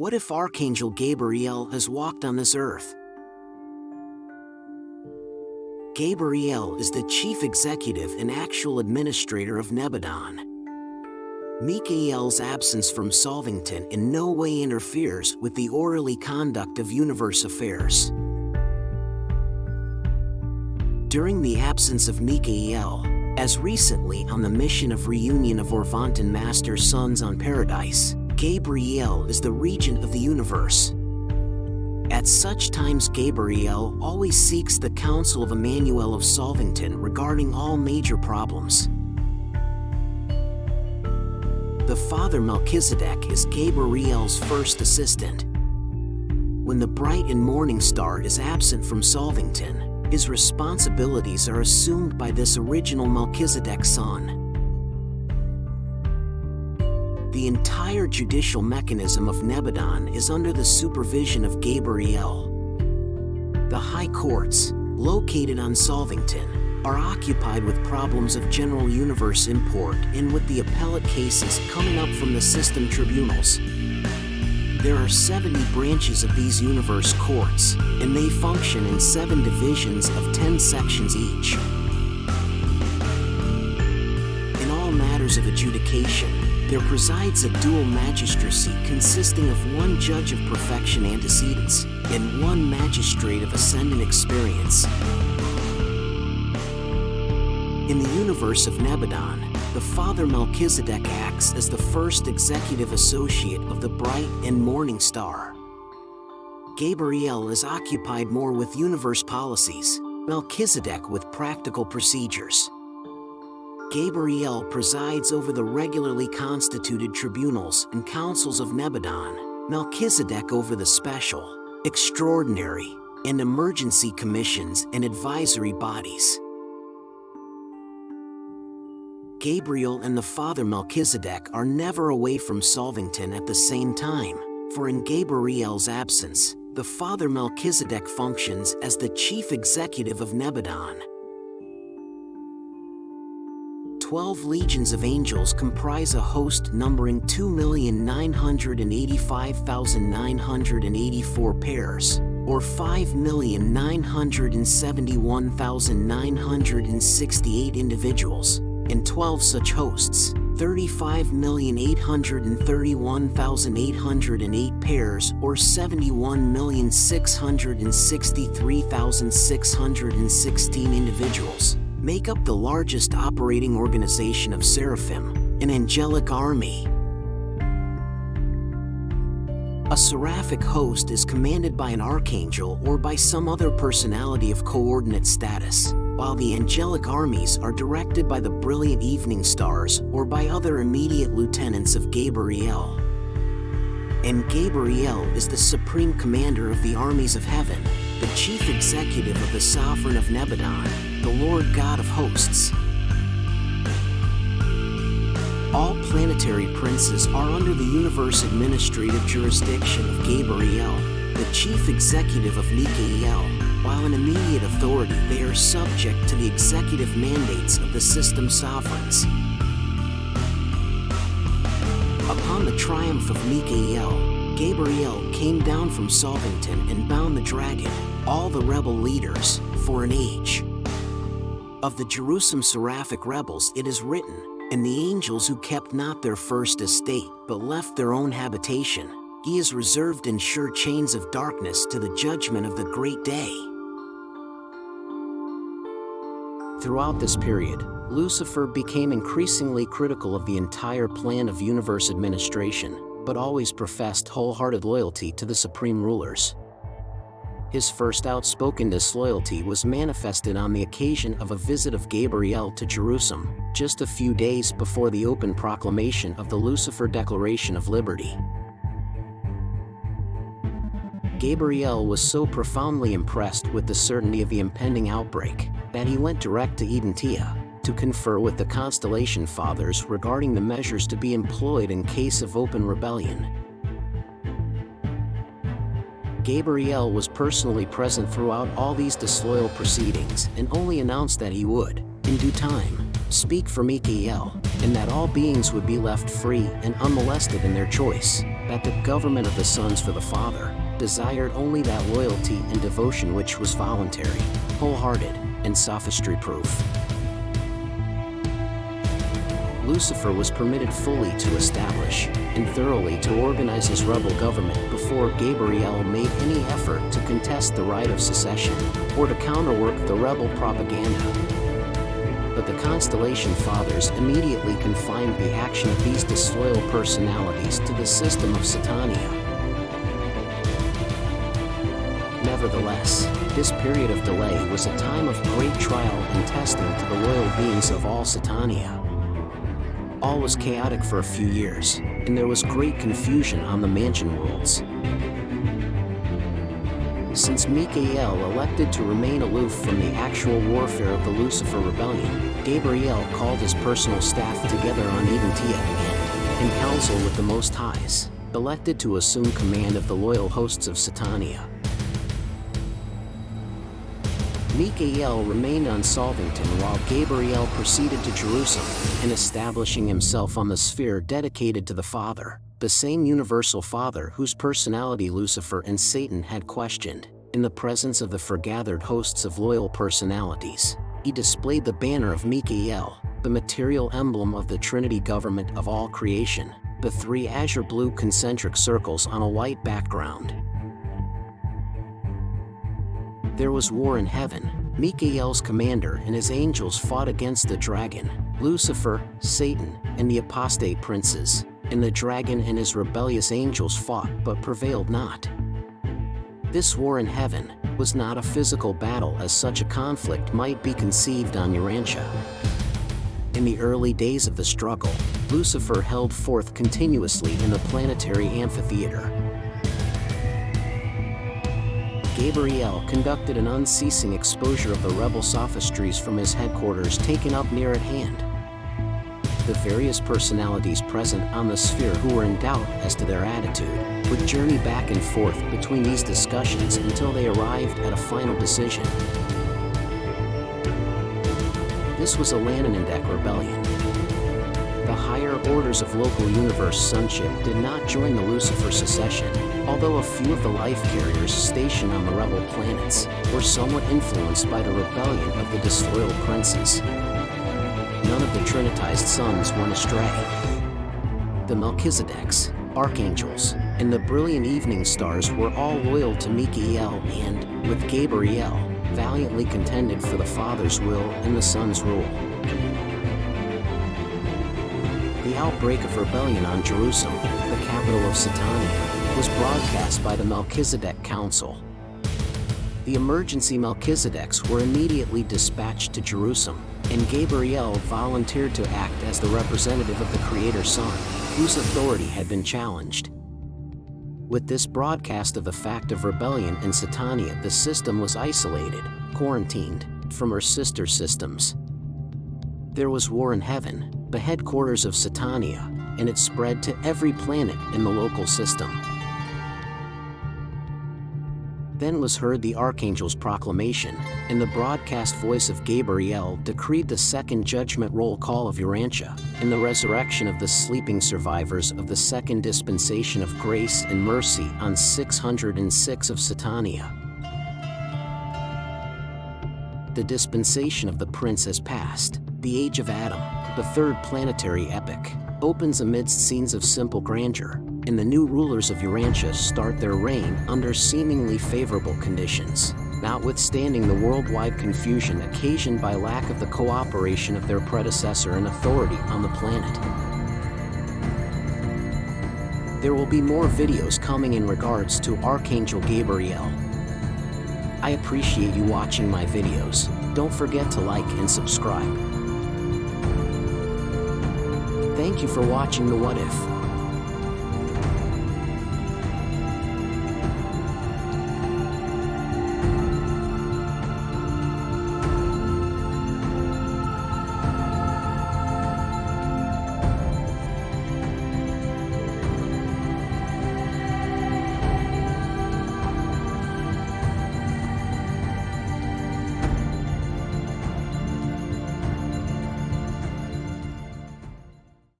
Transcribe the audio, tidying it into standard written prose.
What if Archangel Gabriel has walked on this earth? Gabriel is the chief executive and actual administrator of Nebadon. Michael's absence from Solvington in no way interferes with the orderly conduct of universe affairs. During the absence of Michael, as recently on the mission of reunion of Orvanton Master Sons on Paradise, Gabriel is the regent of the universe. At such times Gabriel always seeks the counsel of Emmanuel of Solvington regarding all major problems. The Father Melchizedek is Gabriel's first assistant. When the bright and morning star is absent from Solvington, his responsibilities are assumed by this original Melchizedek son. The entire judicial mechanism of Nebadon is under the supervision of Gabriel. The high courts, located on Solvington, are occupied with problems of general universe import and with the appellate cases coming up from the system tribunals. There are 70 branches of these universe courts, and they function in 7 divisions of 10 sections each. In all matters of adjudication, there presides a dual magistracy consisting of one judge of perfection antecedents and one magistrate of ascendant experience. In the universe of Nebadon, the Father Melchizedek acts as the first executive associate of the bright and morning star. Gabriel is occupied more with universe policies, Melchizedek with practical procedures. Gabriel presides over the regularly constituted tribunals and councils of Nebadon, Melchizedek over the special, extraordinary, and emergency commissions and advisory bodies. Gabriel and the Father Melchizedek are never away from Solvington at the same time, for in Gabriel's absence, the Father Melchizedek functions as the chief executive of Nebadon. 12 legions of angels comprise a host numbering 2,985,984 pairs, or 5,971,968 individuals, and 12 such hosts, 35,831,808 pairs, or 71,663,616 individuals, make up the largest operating organization of seraphim, an angelic army. A seraphic host is commanded by an archangel or by some other personality of coordinate status, while the angelic armies are directed by the brilliant evening stars or by other immediate lieutenants of Gabriel. And Gabriel is the supreme commander of the armies of heaven, the chief executive of the sovereign of Nebadon, the Lord God of hosts. All planetary princes are under the universe administrative jurisdiction of Gabriel, the chief executive of Michael, while in immediate authority they are subject to the executive mandates of the system sovereigns. Upon the triumph of Michael, Gabriel came down from Solvington and bound the dragon, all the rebel leaders, for an age. Of the Jerusalem seraphic rebels it is written, "And the angels who kept not their first estate, but left their own habitation, he is reserved in sure chains of darkness to the judgment of the great day." Throughout this period, Lucifer became increasingly critical of the entire plan of universe administration, but always professed wholehearted loyalty to the supreme rulers. His first outspoken disloyalty was manifested on the occasion of a visit of Gabriel to Jerusalem, just a few days before the open proclamation of the Lucifer Declaration of Liberty. Gabriel was so profoundly impressed with the certainty of the impending outbreak that he went direct to Edentia to confer with the Constellation Fathers regarding the measures to be employed in case of open rebellion. Gabriel was personally present throughout all these disloyal proceedings and only announced that he would, in due time, speak for Michael, and that all beings would be left free and unmolested in their choice, that the government of the sons for the Father desired only that loyalty and devotion which was voluntary, wholehearted, and sophistry-proof. Lucifer was permitted fully to establish and thoroughly to organize his rebel government before Gabriel made any effort to contest the right of secession or to counterwork the rebel propaganda. But the Constellation Fathers immediately confined the action of these disloyal personalities to the system of Satania. Nevertheless, this period of delay was a time of great trial and testing to the loyal beings of all Satania. All was chaotic for a few years, and there was great confusion on the mansion worlds. Since Michael elected to remain aloof from the actual warfare of the Lucifer Rebellion, Gabriel called his personal staff together on Eventia and, in council with the Most Highs, elected to assume command of the loyal hosts of Satania. Michael remained on Solvington while Gabriel proceeded to Jerusalem and establishing himself on the sphere dedicated to the Father, the same universal Father whose personality Lucifer and Satan had questioned. In the presence of the foregathered hosts of loyal personalities, he displayed the banner of Michael, the material emblem of the Trinity government of all creation, the three azure blue concentric circles on a white background. There was war in heaven. Michael's commander and his angels fought against the dragon, Lucifer, Satan, and the apostate princes, and the dragon and his rebellious angels fought but prevailed not. This war in heaven was not a physical battle as such a conflict might be conceived on Urantia. In the early days of the struggle, Lucifer held forth continuously in the planetary amphitheater. Gabriel conducted an unceasing exposure of the rebel sophistries from his headquarters taken up near at hand. The various personalities present on the sphere who were in doubt as to their attitude would journey back and forth between these discussions until they arrived at a final decision. This was a Lananindek rebellion. The higher orders of local universe sonship did not join the Lucifer secession, although a few of the life carriers stationed on the rebel planets were somewhat influenced by the rebellion of the disloyal princes. None of the Trinitized sons went astray. The Melchizedeks, Archangels, and the brilliant evening stars were all loyal to Michael and, with Gabriel, valiantly contended for the Father's will and the Son's rule. The outbreak of rebellion on Jerusalem, the capital of Satania, was broadcast by the Melchizedek Council. The emergency Melchizedeks were immediately dispatched to Jerusalem, and Gabriel volunteered to act as the representative of the Creator's Son, whose authority had been challenged. With this broadcast of the fact of rebellion in Satania, the system was isolated, quarantined, from her sister systems. There was war in heaven, the headquarters of Satania, and it spread to every planet in the local system. Then was heard the Archangel's proclamation, and the broadcast voice of Gabriel decreed the second judgment roll call of Urantia, and the resurrection of the sleeping survivors of the second dispensation of grace and mercy on 606 of Satania. The dispensation of the Prince has passed. The Age of Adam, the third planetary epoch, opens amidst scenes of simple grandeur, and the new rulers of Urantia start their reign under seemingly favorable conditions, notwithstanding the worldwide confusion occasioned by lack of the cooperation of their predecessor in authority on the planet. There will be more videos coming in regards to Archangel Gabriel. I appreciate you watching my videos. Don't forget to like and subscribe. Thank you for watching The What If.